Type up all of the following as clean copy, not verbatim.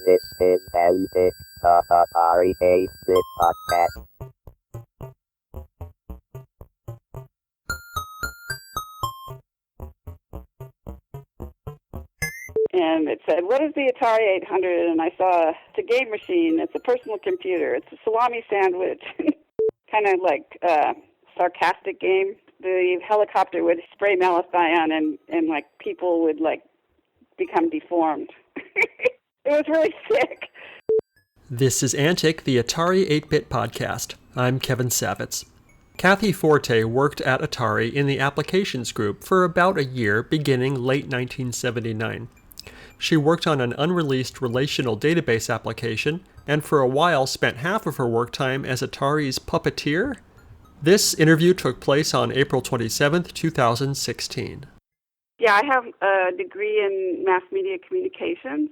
This is Antic, the Atari 8-bit podcast. And it said, what is the Atari 800? And I saw it's a game machine. It's a personal computer. It's a salami sandwich. Kind of like a sarcastic game. The helicopter would spray malathion and like people would like become deformed. It was really sick. This is Antic, the Atari 8-bit podcast. I'm Kevin Savitz. Kathy Forte worked at Atari in the applications group for about a year beginning late 1979. She worked on an unreleased relational database application and for a while spent half of her work time as Atari's puppeteer. This interview took place on April 27, 2016. Yeah, I have a degree in mass media communications,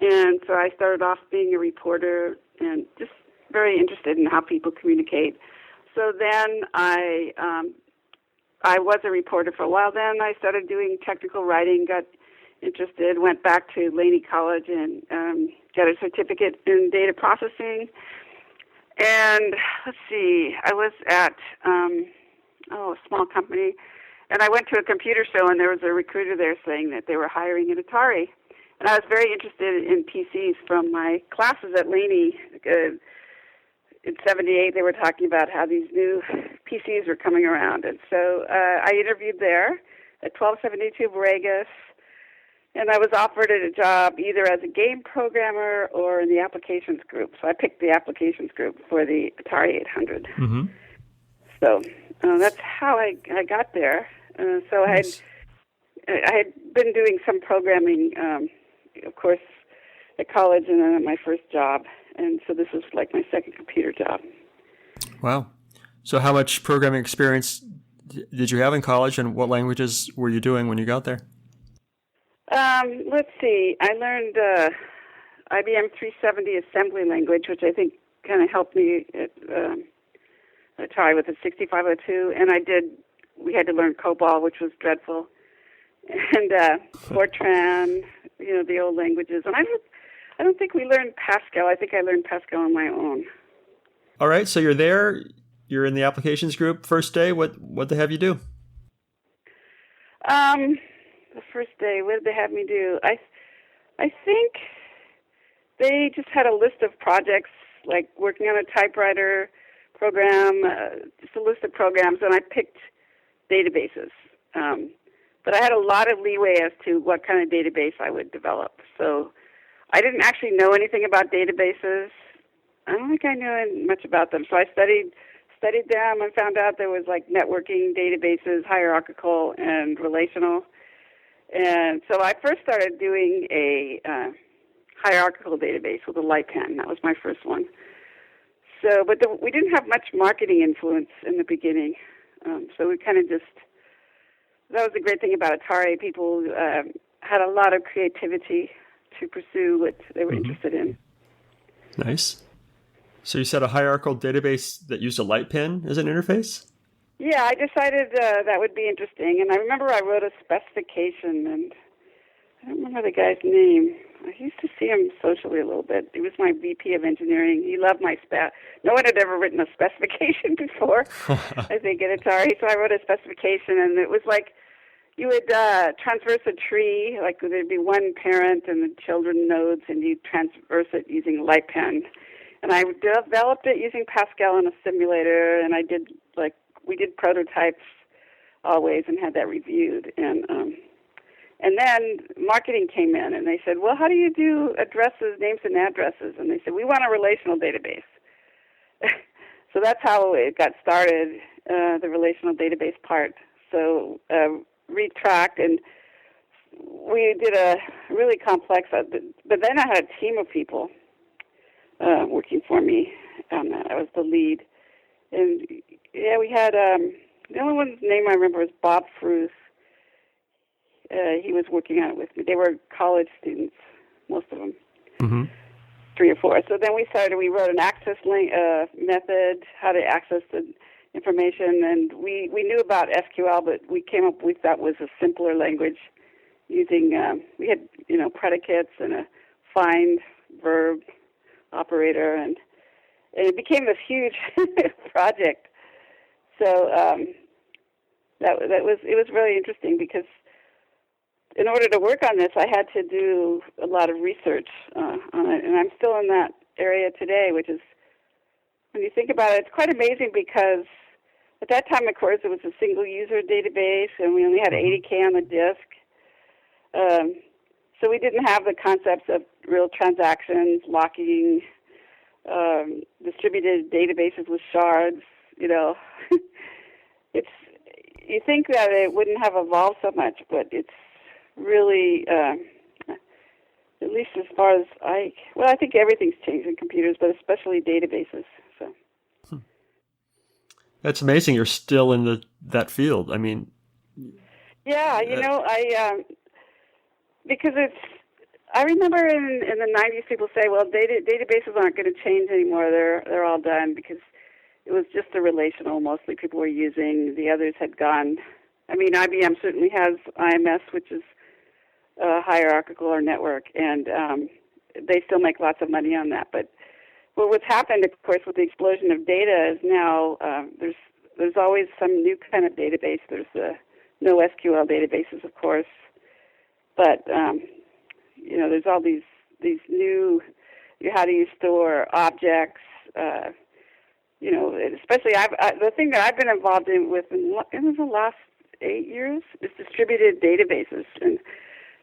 and so I started off being a reporter and just very interested in how people communicate. So then I was a reporter for a while. Then I started doing technical writing, got interested, went back to Laney College and got a certificate in data processing. And let's see, I was at a small company, and I went to a computer show, and there was a recruiter there saying that they were hiring at Atari. And I was very interested in PCs from my classes at Laney. In 78, they were talking about how these new PCs were coming around. And so I interviewed there at 1272 Borregas, and I was offered a job either as a game programmer or in the applications group. So I picked the applications group for the Atari 800. Mm-hmm. So that's how I got there. So I had been doing some programming, of course, at college and then at my first job. And so this was like my second computer job. Wow. So how much programming experience did you have in college, and what languages were you doing when you got there? Let's see. I learned IBM 370 assembly language, which I think kind of helped me at Atari with the 6502. And we had to learn COBOL, which was dreadful. And Fortran, the old languages. And I don't think we learned Pascal. I think I learned Pascal on my own. All right, so you're there. You're in the applications group. First day, what they have you do? The first day, what did they have me do? I think they just had a list of projects, like working on a typewriter program, just a list of programs, and I picked databases. But I had a lot of leeway as to what kind of database I would develop. So I didn't actually know anything about databases. I don't think I knew much about them. So I studied them and found out there was like networking databases, hierarchical and relational. And so I first started doing a hierarchical database with a light pen. That was my first one. So, but we didn't have much marketing influence in the beginning. So we kind of that was the great thing about Atari. People had a lot of creativity to pursue what they were interested in. Nice. So you said a hierarchical database that used a light pen as an interface? Yeah, I decided that would be interesting. And I remember I wrote a specification, and I don't remember the guy's name. I used to see him socially a little bit. He was my VP of engineering. He loved my spec. No one had ever written a specification before, I think, at Atari. So I wrote a specification, and it was like you would transverse a tree, like there'd be one parent and the children nodes, and you transverse it using a light pen. And I developed it using Pascal in a simulator, and we did prototypes always and had that reviewed. And then marketing came in, and they said, well, how do you do addresses, names and addresses? And they said, we want a relational database. So that's how it got started, the relational database part. So retracked, and we did a really complex, but then I had a team of people working for me on that. I was the lead. And yeah, we had, the only one's name I remember was Bob Fruth. He was working on it with me. They were college students, most of them, 3 or 4. So then we wrote an access method, how to access the information, and we knew about SQL, but we came up with that was a simpler language using, we had, predicates and a find verb operator, and it became this huge project. So it was really interesting because in order to work on this, I had to do a lot of research on it, and I'm still in that area today, which is, when you think about it, it's quite amazing because at that time, of course, it was a single-user database, and we only had 80K on the disk. So we didn't have the concepts of real transactions, locking, distributed databases with shards. You know, you think that it wouldn't have evolved so much, but it's really, at least as far as I think everything's changed in computers, but especially databases. So. That's amazing. You're still in that field. I mean. Yeah, because I remember in the 90s people say, well, databases aren't going to change anymore. They're all done, because it was just the relational mostly people were using. The others had gone. I mean, IBM certainly has IMS, which is hierarchical or network, and they still make lots of money on that. But what's happened, of course, with the explosion of data is now there's always some new kind of database. There's the NoSQL databases, of course, but there's all these new, how do you store objects? Especially the thing that I've been involved in the last 8 years is distributed databases, and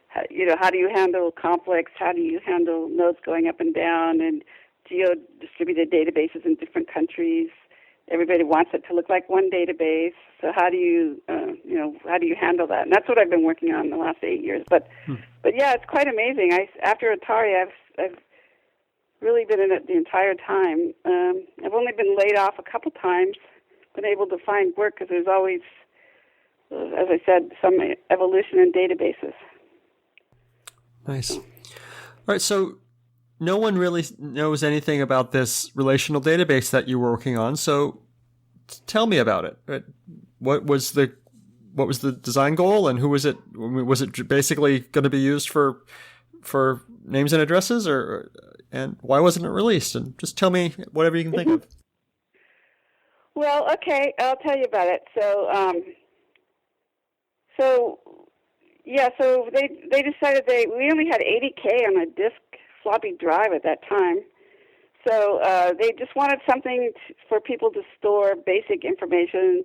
how do you handle complex? How do you handle nodes going up and down, and geo-distributed databases in different countries? Everybody wants it to look like one database. So how do you handle that? And that's what I've been working on the last 8 years. But yeah, it's quite amazing. After Atari, I've really been in it the entire time. I've only been laid off a couple times, been able to find work because there's always, as I said, some evolution in databases. Nice. All right, so no one really knows anything about this relational database that you were working on. So tell me about it. What was the design goal, and who was it? Was it basically going to be used for names and addresses, and why wasn't it released? And just tell me whatever you can think of. Well, okay, I'll tell you about it. So they decided we only had 80K on a disk floppy drive at that time. So they just wanted something for people to store basic information,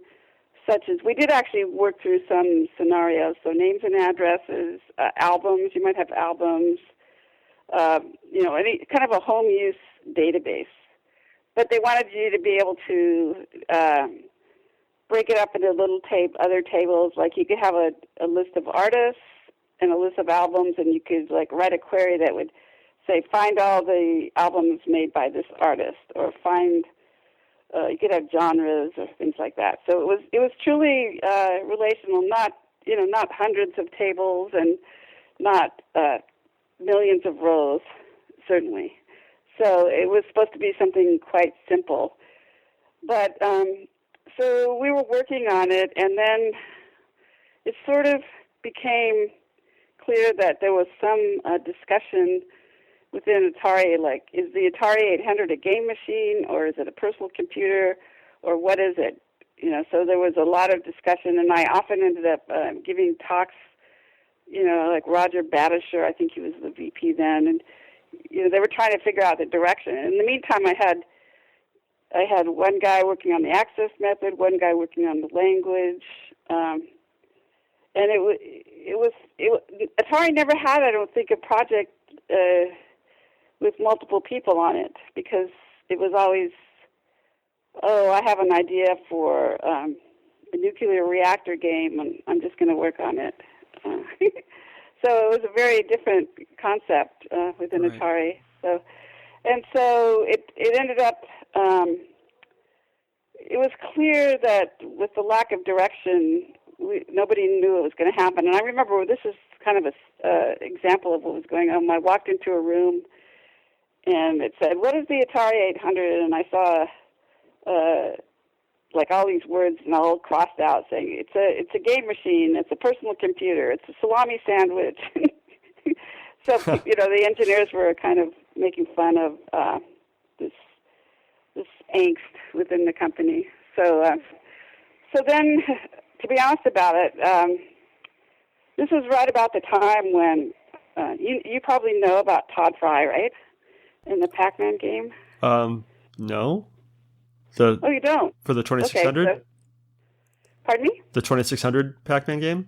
such as, we did actually work through some scenarios, so names and addresses, albums, you might have albums, any kind of a home use database. But they wanted you to be able to break it up into little other tables, like you could have a list of artists and a list of albums, and you could write a query that would say, find all the albums made by this artist, or find, you could have genres or things like that. So it was truly relational, not hundreds of tables and not millions of rows, certainly. So it was supposed to be something quite simple. But so we were working on it, and then it sort of became clear that there was some discussion within Atari, like, is the Atari 800 a game machine, or is it a personal computer, or what is it? So there was a lot of discussion, and I often ended up giving talks, like Roger Batisher, I think he was the VP then, and they were trying to figure out the direction. In the meantime, I had one guy working on the access method, one guy working on the language, and Atari never had, I don't think, a project with multiple people on it, because it was always, I have an idea for a nuclear reactor game, and I'm just going to work on it. So it was a very different concept within Atari. So it ended up, it was clear that with the lack of direction, nobody knew it was going to happen. And I remember, this is kind of an example of what was going on. I walked into a room, and it said, what is the Atari 800? And I saw all these words and all crossed out, saying it's a game machine, it's a personal computer, it's a salami sandwich. So the engineers were kind of making fun of this angst within the company. So then, to be honest about it, this was right about the time when you probably know about Todd Fry, right? In the Pac-Man game. No. Oh, you don't? For the 2600? Okay, pardon me? The 2600 Pac-Man game?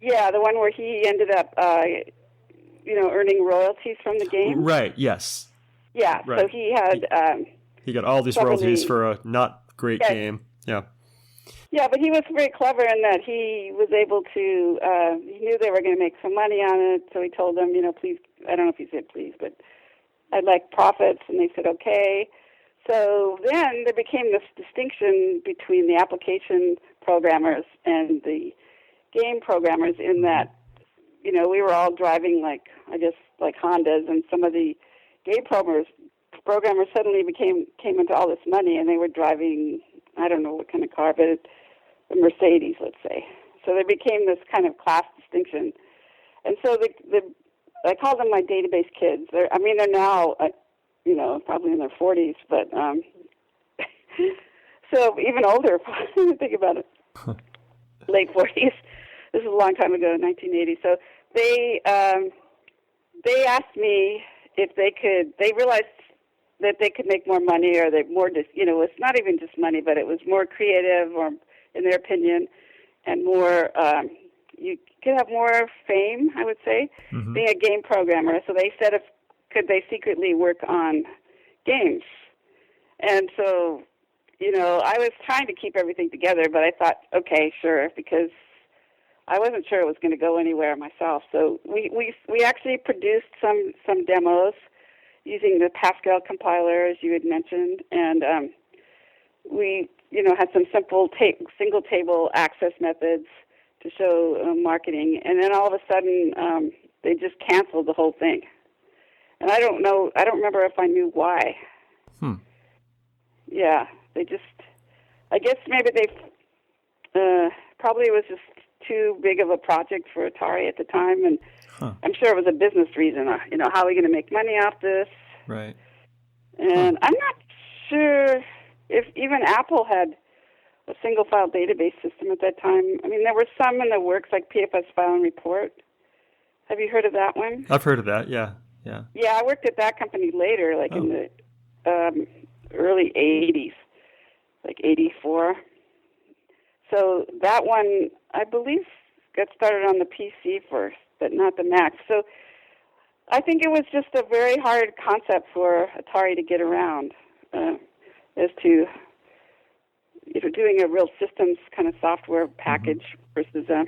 Yeah, the one where he ended up, earning royalties from the game. Right, yes. Yeah, right. So he had... he got all these royalties for a not great game. Yeah. Yeah, but he was very clever in that he was able to, he knew they were going to make some money on it, so he told them, please, I don't know if he said please, but I'd like profits, and they said okay. So then there became this distinction between the application programmers and the game programmers in that, we were all driving like Hondas, and some of the game programmers suddenly came into all this money, and they were driving, I don't know what kind of car, but a Mercedes, let's say. So there became this kind of class distinction. And so I call them my database kids. They're now, probably in their 40s, but so even older, think about it, late 40s. This is a long time ago, 1980. So they asked me if they could, they realized that they could make more money, or it's not even just money, but it was more creative, or in their opinion, and more, you could have more fame, I would say, being a game programmer. So they said, could they secretly work on games? And so, I was trying to keep everything together, but I thought, okay, sure, because I wasn't sure it was going to go anywhere myself. So we actually produced some demos using the Pascal compiler, as you had mentioned, and we, had some simple single table access methods to show marketing, and then all of a sudden they just canceled the whole thing. And I don't remember if I knew why. Yeah, they just, I guess maybe probably it was just too big of a project for Atari at the time, and I'm sure it was a business reason. How are we going to make money off this? Right. And I'm not sure if even Apple had a single file database system at that time. There were some in the works, like PFS File and Report. Have you heard of that one? I've heard of that, yeah. Yeah, I worked at that company later, in the early 80s, like 84. So that one, I believe, got started on the PC first, but not the Mac. So I think it was just a very hard concept for Atari to get around, as to doing a real systems kind of software package versus a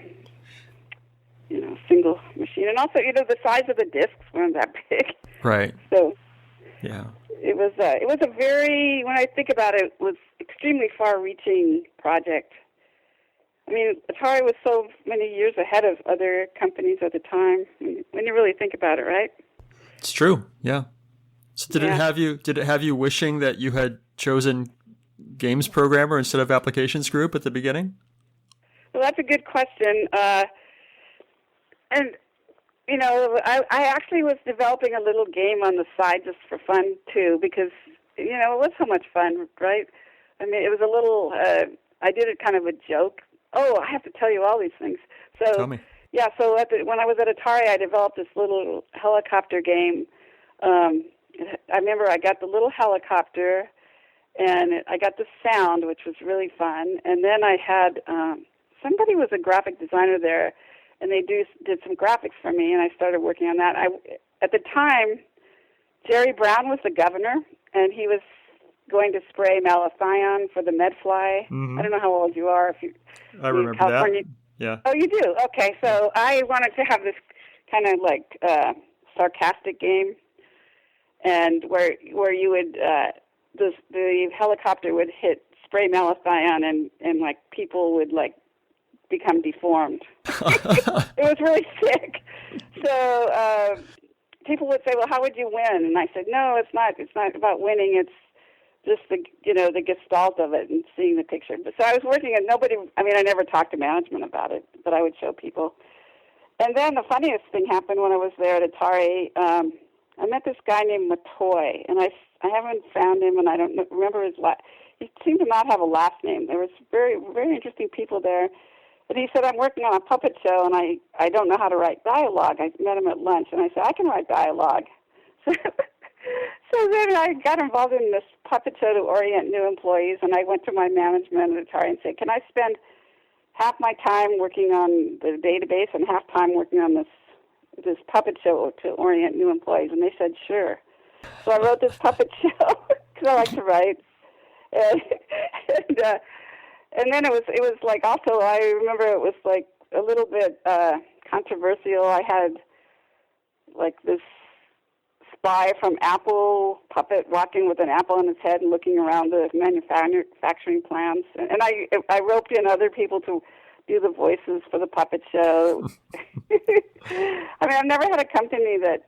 single machine. And also, the size of the disks weren't that big. Right. So yeah, it was a very, when I think about it, was extremely far-reaching project. Atari was so many years ahead of other companies at the time, when you really think about it, right? It's true, yeah. So did it have you wishing that you had chosen games programmer instead of applications group at the beginning? Well, that's a good question. I actually was developing a little game on the side just for fun, too, because, it was so much fun, right? It was a little, I did it kind of a joke. Oh, I have to tell you all these things. So, tell me. Yeah, so when I was at Atari, I developed this little helicopter game. I remember I got the little helicopter, and I got the sound, which was really fun. And then I had, somebody was a graphic designer there, and they did some graphics for me, and I started working on that. At the time, Jerry Brown was the governor, and he was going to spray malathion for the medfly. I don't know how old you are. I remember California. that. Yeah. Oh, you do? Okay, so I wanted to have this kind of sarcastic game, and where you would the helicopter would hit spray malathion, and people would become deformed. It was really sick. So people would say, "Well, how would you win?" And I said, "No, it's not. It's not about winning. It's just the gestalt of it and seeing the picture." So I was working, and I never talked to management about it, but I would show people. And then the funniest thing happened when I was there at Atari. I met this guy named Mccoy, and I haven't found him, and I don't remember his last. He seemed to not have a last name. There was very, very interesting people there. And he said, I'm working on a puppet show, and I don't know how to write dialogue. I met him at lunch, and I said, I can write dialogue. So then I got involved in this puppet show to orient new employees, and I went to my management at Atari and said, can I spend half my time working on the database and half time working on this puppet show to orient new employees? And they said, sure. So I wrote this puppet show because I like to write. And then it was like, also I remember it was like a little bit controversial. I had like this spy from Apple puppet walking with an apple on his head and looking around the manufacturing plants. And I roped in other people to do the voices for the puppet show. I mean, I've never had a company that,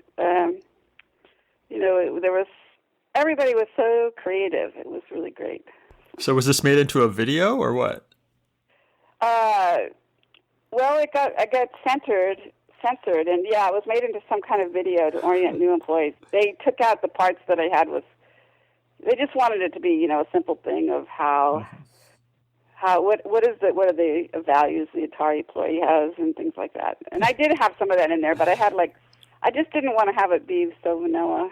everybody was so creative. It was really great. So was this made into a video or what? Well, I got censored, and yeah, it was made into some kind of video to orient new employees. They took out the parts that I had they just wanted it to be, a simple thing of what are the values the Atari employee has and things like that. And I did have some of that in there, but I just didn't want to have it be so vanilla.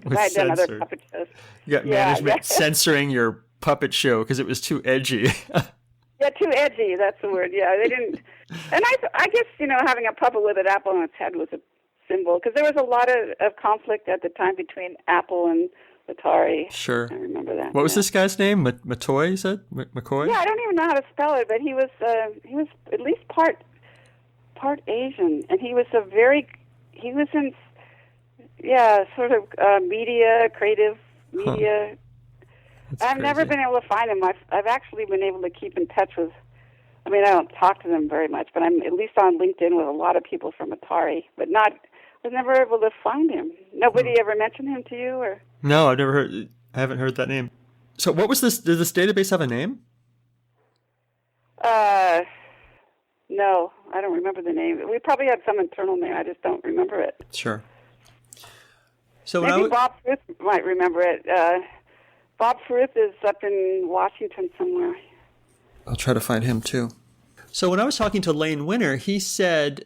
I had done other puppet shows. You got management censoring your puppet show because it was too edgy. Yeah, too edgy, that's the word. Yeah, they didn't. And I guess, having a puppet with an apple on its head was a symbol, because there was a lot of conflict at the time between Apple and Atari. Sure. I remember that. What was this guy's name? Mccoy, you said? Mccoy? Yeah, I don't even know how to spell it, but he was at least part Asian, and he was in sort of media, creative media. I've never been able to find him. I've actually been able to keep in touch with, I don't talk to them very much, but I'm at least on LinkedIn with a lot of people from Atari, but was never able to find him. Nobody ever mentioned him to you, or? No, I haven't heard that name. So what was this, did this database have a name? No, I don't remember the name. We probably had some internal name, I just don't remember it. Sure. So maybe Bob Fruth might remember it. Bob Fruth is up in Washington somewhere. I'll try to find him too. So when I was talking to Lane Winner, he said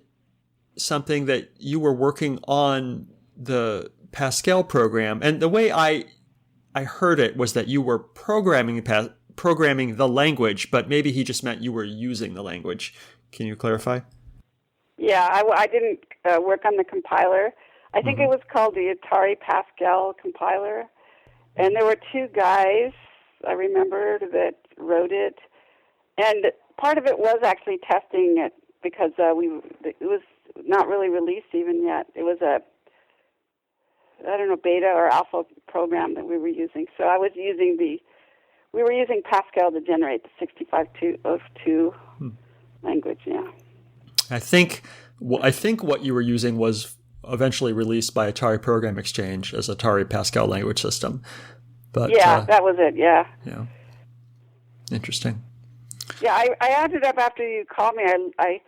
something that you were working on the Pascal program, and the way I heard it was that you were programming the language, but maybe he just meant you were using the language. Can you clarify? Yeah, I didn't work on the compiler. I think it was called the Atari Pascal compiler. And there were two guys, I remember, that wrote it. And part of it was actually testing it, because it was not really released even yet. It was a beta or alpha program that we were using. So we were using Pascal to generate the 6502 language, yeah. I think what you were using was eventually released by Atari Program Exchange as Atari Pascal language system. But that was it, yeah. Yeah. Interesting. Yeah, I added up after you called me. I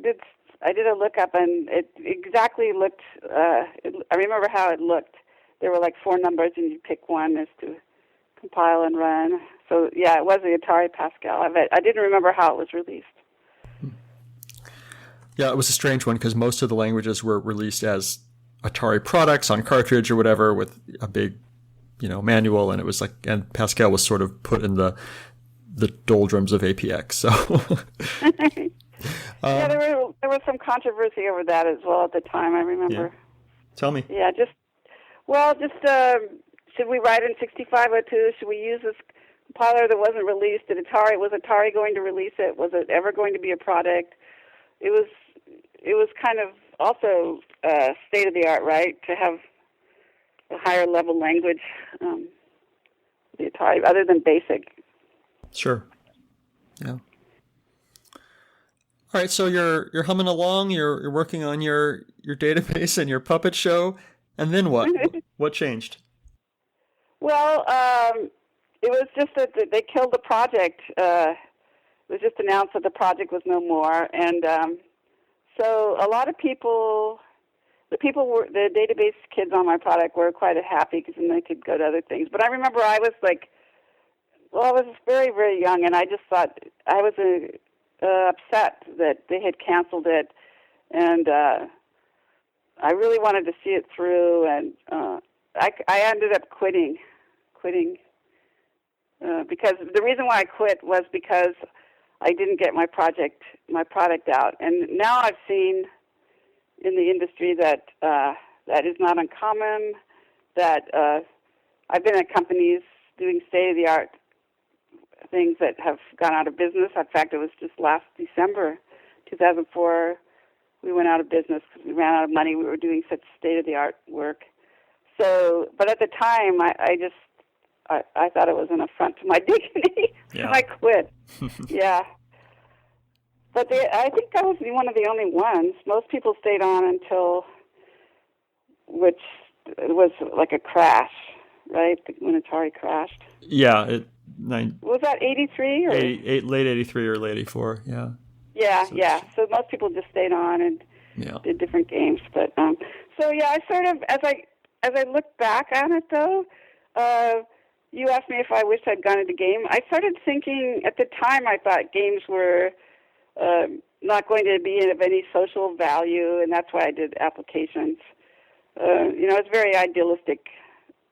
did a lookup, and it exactly looked, I remember how it looked. There were like 4 numbers, and you pick one as to compile and run. So, yeah, it was the Atari Pascal. I didn't remember how it was released. Yeah, it was a strange one, because most of the languages were released as Atari products on cartridge or whatever with a big, manual, and it was and Pascal was sort of put in the doldrums of APX. So, yeah, there was some controversy over that as well at the time. I remember. Yeah. Tell me. Yeah, should we write in 6502? Should we use this compiler that wasn't released? Was Atari going to release it? Was it ever going to be a product? It was kind of also state of the art, right? To have a higher level language, the Atari, other than BASIC. Sure. Yeah. All right. So you're humming along. You're working on your database and your puppet show, and then what? What changed? Well, it was just that they killed the project. It was just announced that the project was no more, and so a lot of people, the database kids on my product were quite happy because then they could go to other things. But I remember I was I was very, very young, and I just thought I was upset that they had canceled it, and I really wanted to see it through, and I ended up quitting because the reason why I quit was because I didn't get my product out. And now I've seen in the industry that that is not uncommon, that I've been at companies doing state-of-the-art things that have gone out of business. In fact, it was just last December, 2004, we went out of business because we ran out of money. We were doing such state-of-the-art work. So, but at the time, I thought it was an affront to my dignity, and I quit. Yeah. But I think I was one of the only ones. Most people stayed on until, which was like a crash, right? When Atari crashed. Yeah. Was that 83? Or? Late 83 or late 84, yeah. Yeah, yeah. So most people just stayed on and did different games. But so yeah, I sort of, as I look back on it though, you asked me if I wished I'd gone into game. I started thinking at the time I thought games were not going to be of any social value, and that's why I did applications. I was a very idealistic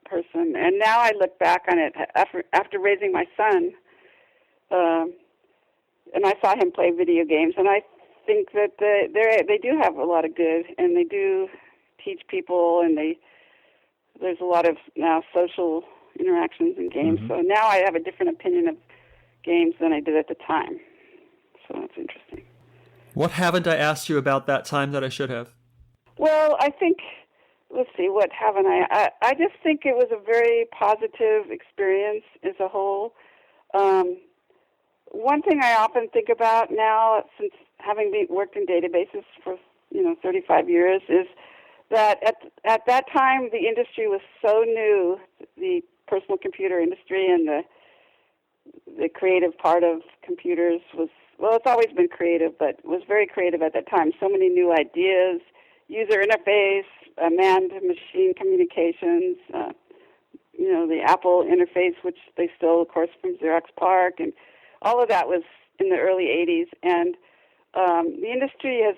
person, and now I look back on it after raising my son, and I saw him play video games, and I think that they do have a lot of good, and they do teach people, and there's a lot of now social interactions in games. So now I have a different opinion of games than I did at the time. So that's interesting. What haven't I asked you about that time that I should have? Well, I think, let's see, what haven't I? I just think it was a very positive experience as a whole. One thing I often think about now, since having worked in databases for 35 years, is that at that time the industry was so new, the personal computer industry and the creative part of computers was, well, it's always been creative, but it was very creative at that time. So many new ideas, user interface, man-to-machine communications, the Apple interface, which they stole, of course, from Xerox PARC, and all of that was in the early 80s. And the industry has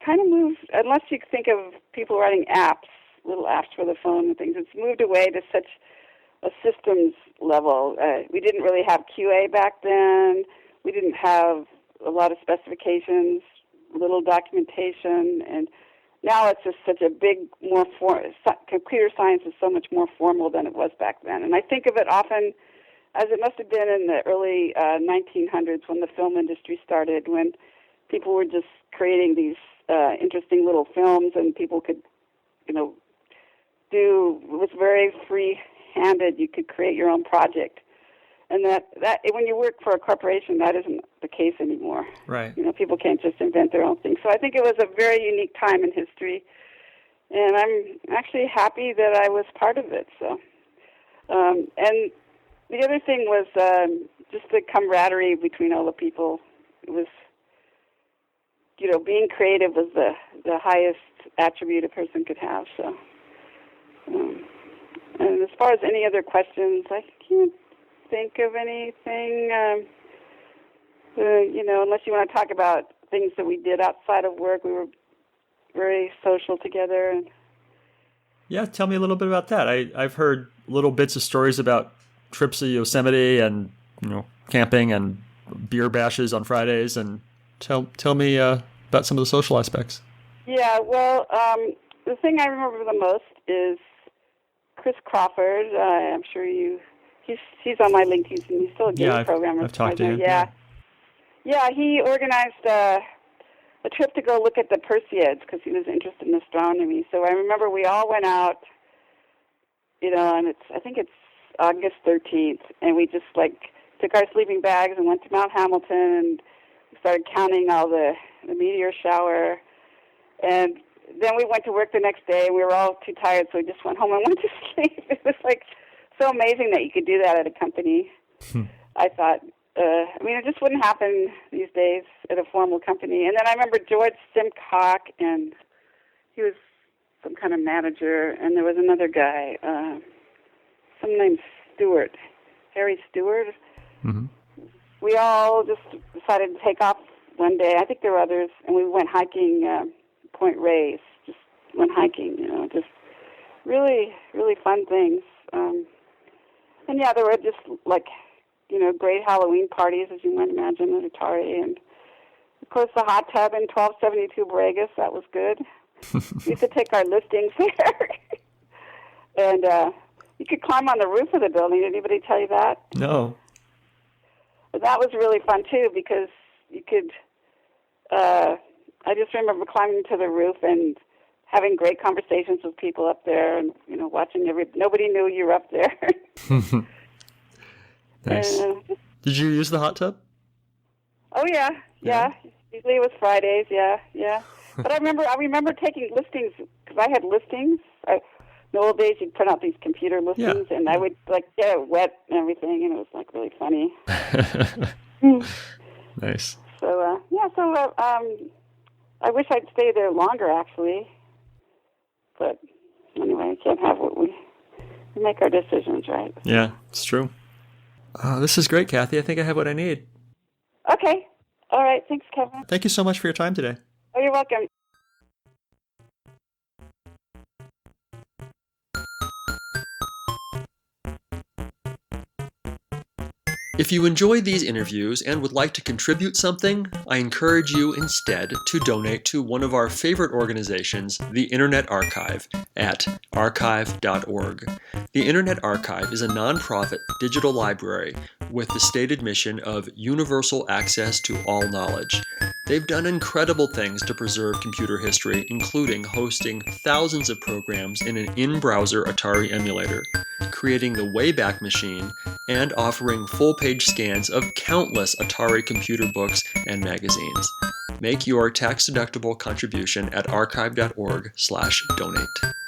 kind of moved, unless you think of people writing apps, little apps for the phone and things, it's moved away to such a systems level. We didn't really have QA back then. We didn't have a lot of specifications, little documentation, and now it's just such a big, computer science is so much more formal than it was back then. And I think of it often as it must have been in the early 1900s when the film industry started, when people were just creating these interesting little films, and people could, it was very free-handed. You could create your own project. And that when you work for a corporation, that isn't the case anymore. Right. People can't just invent their own thing. So I think it was a very unique time in history, and I'm actually happy that I was part of it. So, and the other thing was just the camaraderie between all the people. It was, being creative was the highest attribute a person could have. So, and as far as any other questions, I can't think of anything, unless you want to talk about things that we did outside of work. We were very social together. And yeah, tell me a little bit about that. I've heard little bits of stories about trips to Yosemite and, camping and beer bashes on Fridays, and tell me about some of the social aspects. Yeah, well, the thing I remember the most is Chris Crawford. I'm sure he's on my LinkedIn, and he's still a game programmer. I've talked to him. Yeah, he organized a trip to go look at the Perseids because he was interested in astronomy. So I remember we all went out, and I think it's August 13th, and we just took our sleeping bags and went to Mount Hamilton and started counting all the meteor shower. And then we went to work the next day, and we were all too tired, so we just went home and went to sleep. It was so amazing that you could do that at a company. I thought, it just wouldn't happen these days at a formal company. And then I remember George Simcock and he was some kind of manager, and there was another guy, some named Stewart, Harry Stewart. Mm-hmm. We all just decided to take off one day. I think there were others, and we went hiking Point Reyes. Just went hiking, just really, really fun things. And yeah, there were just like, great Halloween parties, as you might imagine, at Atari. And of course, the hot tub in 1272 Borregas, that was good. We used to take our listings there. And you could climb on the roof of the building. Did anybody tell you that? No. But that was really fun, too, because you could, I just remember climbing to the roof and having great conversations with people up there and, watching nobody knew you were up there. Nice. Did you use the hot tub? Oh, yeah. Usually it was Fridays, yeah. But I remember taking listings, because I had listings. In the old days, you'd print out these computer listings, and I would, get it wet and everything, and it was, really funny. Nice. So, I wish I'd stayed there longer, actually. But anyway, I can't have what we make our decisions, right? Yeah, it's true. This is great, Kathy. I think I have what I need. Okay. All right. Thanks, Kevin. Thank you so much for your time today. Oh, you're welcome. If you enjoy these interviews and would like to contribute something, I encourage you instead to donate to one of our favorite organizations, the Internet Archive, at archive.org. The Internet Archive is a nonprofit digital library with the stated mission of universal access to all knowledge. They've done incredible things to preserve computer history, including hosting thousands of programs in an in-browser Atari emulator, creating the Wayback Machine, and offering full-page scans of countless Atari computer books and magazines. Make your tax-deductible contribution at archive.org/donate.